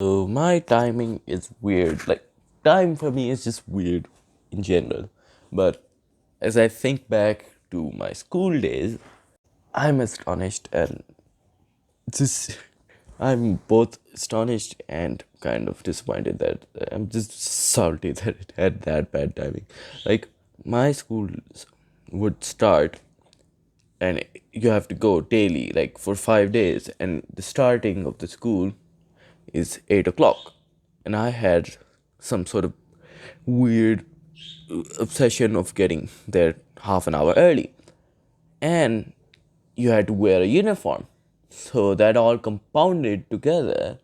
So my timing is weird. Like time for me is just weird in general. But as I think back to my school days, I'm astonished and just I'm both astonished and kind of disappointed that I'm just salty that it had that bad timing. Like my school would start and you have to go daily, like for 5 days, and the starting of the school is 8 o'clock. And I had some sort of weird obsession of getting there half an hour early. And you had to wear a uniform. So that all compounded together,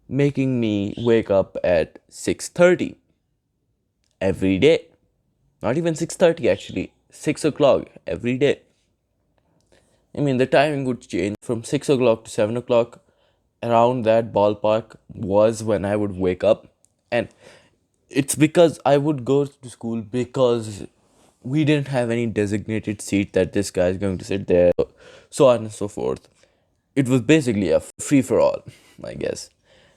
making me wake up at 6:30 every day. Not even 6:30 actually, 6 o'clock every day. I mean, the timing would change from 6 o'clock to 7 o'clock. Around that ballpark was when I would wake up. And it's because I would go to school because we didn't have any designated seat that this guy is going to sit there, so on and so forth. It was basically a free for all, I guess.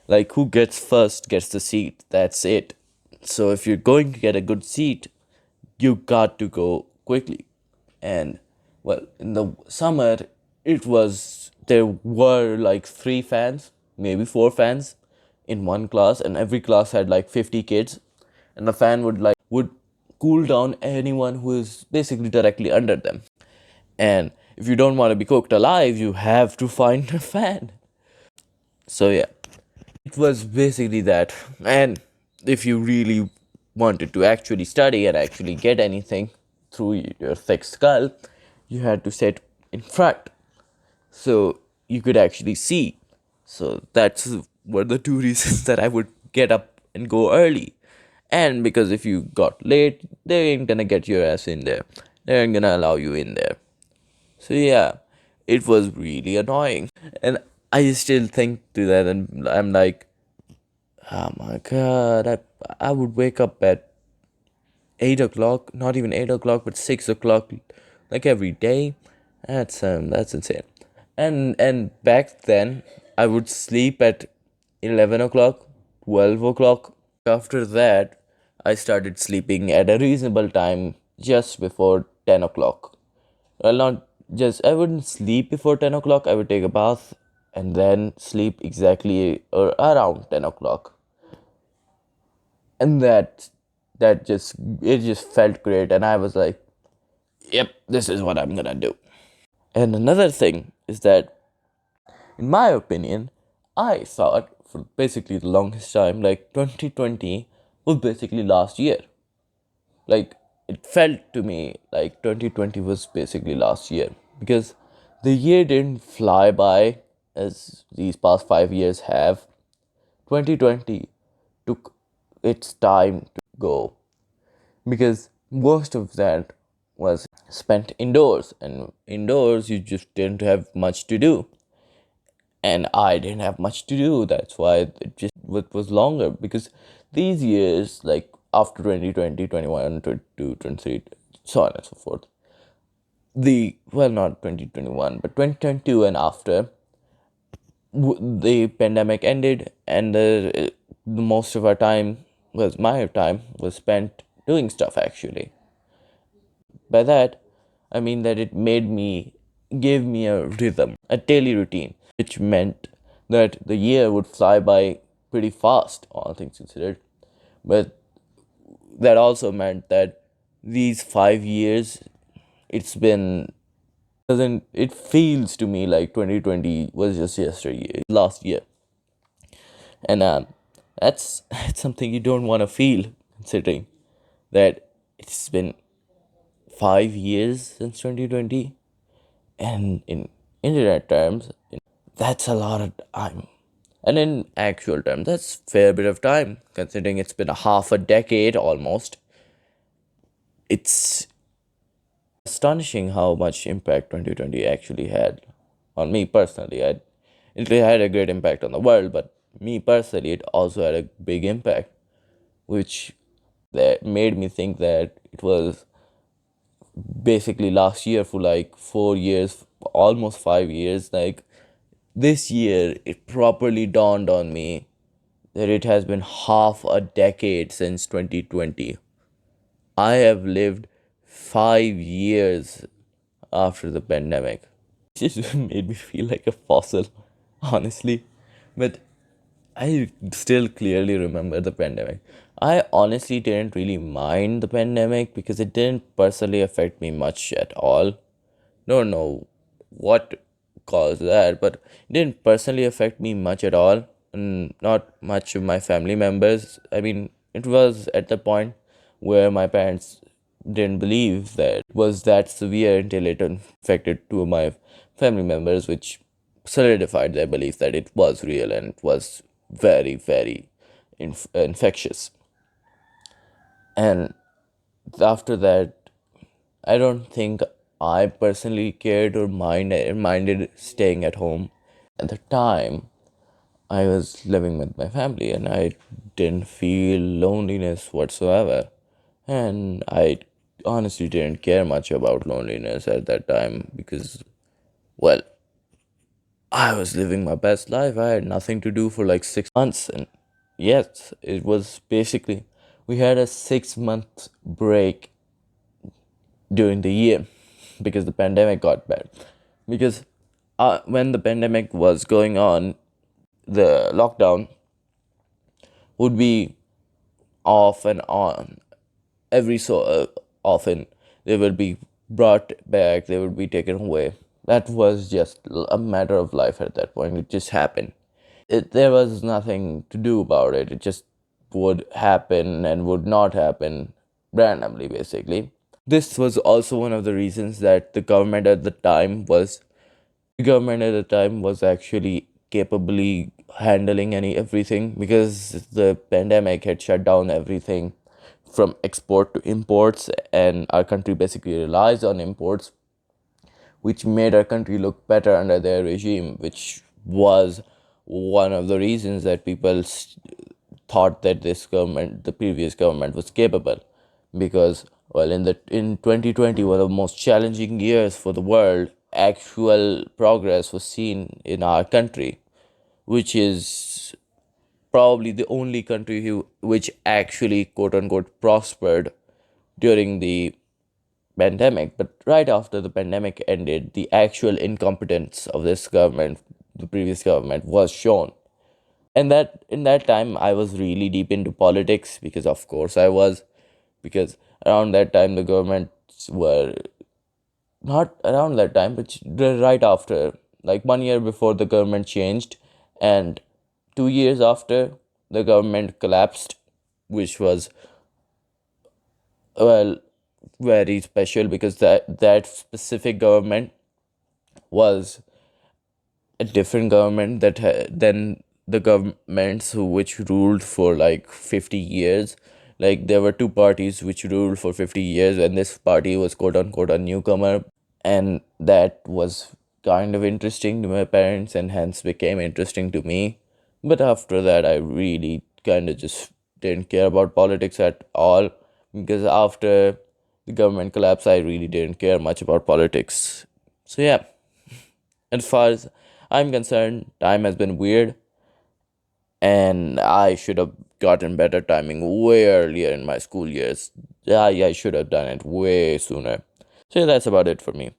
Like, who gets first gets the seat. That's it. So, if you're going to get a good seat, you got to go quickly. And well, in the summer, there were like three fans, maybe four fans in one class, and every class had like 50 kids, and the fan would cool down anyone who is basically directly under them. And if you don't want to be cooked alive, you have to find a fan. So yeah, it was basically that. And if you really wanted to actually study and actually get anything through your thick skull, you had to sit in front so you could actually see. So that's were the two reasons that I would get up and go early. And because if you got late, they ain't gonna get your ass in there. They ain't gonna allow you in there. So yeah, it was really annoying. And I still think to that and I'm like, oh my god, I would wake up at 8 o'clock, not even 8 o'clock, but 6 o'clock, like every day. That's insane. And back then, I would sleep at 11 o'clock, 12 o'clock. After that, I started sleeping at a reasonable time, just before 10 o'clock. Well, not just I wouldn't sleep before 10 o'clock. I would take a bath and then sleep exactly or around 10 o'clock, and that just it just felt great, and I was like, yep, this is what I'm gonna do. And another thing is that, in my opinion, I thought for basically the longest time, like 2020 was basically last year. Like, it felt to me like 2020 was basically last year, because the year didn't fly by as these past 5 years have. 2020 took its time to go, because most of that was spent indoors, and indoors you just didn't have much to do, and I didn't have much to do. That's why was longer, because these years, like after 2020, 21, 22, 23, so on and so forth, not 2021 but 2022 and after, the pandemic ended, and the most of our time was my time was spent doing stuff actually. By that, I mean that it gave me a rhythm, a daily routine, which meant that the year would fly by pretty fast, all things considered. But that also meant that these 5 years, it's been, doesn't, it feels to me like 2020 was just yesterday, last year. And that's something you don't want to feel, considering that it's been 5 years since 2020. And in internet terms, that's a lot of time. And in actual terms, that's a fair bit of time, considering it's been a half a decade almost. It's astonishing how much impact 2020 actually had on me personally. It had a great impact on the world, but me personally, it also had a big impact, which that made me think that it was basically last year for like 4 years, almost 5 years. Like, this year, it properly dawned on me that it has been half a decade since 2020. I have lived 5 years after the pandemic. It just made me feel like a fossil, honestly. But I still clearly remember the pandemic. I honestly didn't really mind the pandemic because it didn't personally affect me much at all. Don't know what caused that, but it didn't personally affect me much at all. And not much of my family members. I mean, it was at the point where my parents didn't believe that it was that severe until it affected two of my family members, which solidified their belief that it was real and it was very, very infectious. And after that, I don't think I personally cared or minded staying at home. At the time, I was living with my family and I didn't feel loneliness whatsoever. And I honestly didn't care much about loneliness at that time because, well, I was living my best life. I had nothing to do for like 6 months. And yes, it was basically, we had a 6 month break during the year because the pandemic got bad. Because when the pandemic was going on, the lockdown would be off and on every so often. They would be brought back, they would be taken away. That was just a matter of life at that point. It just happened. There was nothing to do about it. It just would happen and would not happen randomly, basically. This was also one of the reasons that the government at the time was actually capably handling any everything because the pandemic had shut down everything from export to imports, and our country basically relies on imports, which made our country look better under their regime, which was one of the reasons that thought that the previous government, was capable. Because, well, in 2020, one of the most challenging years for the world, actual progress was seen in our country, which is probably the only country which actually quote unquote prospered during the pandemic. But right after the pandemic ended, the actual incompetence of this government, the previous government, was shown. And that in that time, I was really deep into politics because, of course, I was. Because around that time, the governments were not around that time, but right after, like 1 year before the government changed, and 2 years after the government collapsed, which was, well, very special because that specific government was a different government than the governments which ruled for like 50 years. Like there were two parties which ruled for 50 years, and this party was quote unquote a newcomer, and that was kind of interesting to my parents and hence became interesting to me. But after that, I really kind of just didn't care about politics at all because after the government collapse, I really didn't care much about politics. So, yeah, as far as I'm concerned, time has been weird, and I should have gotten better timing way earlier in my school years. I should have done it way sooner. So, yeah, that's about it for me.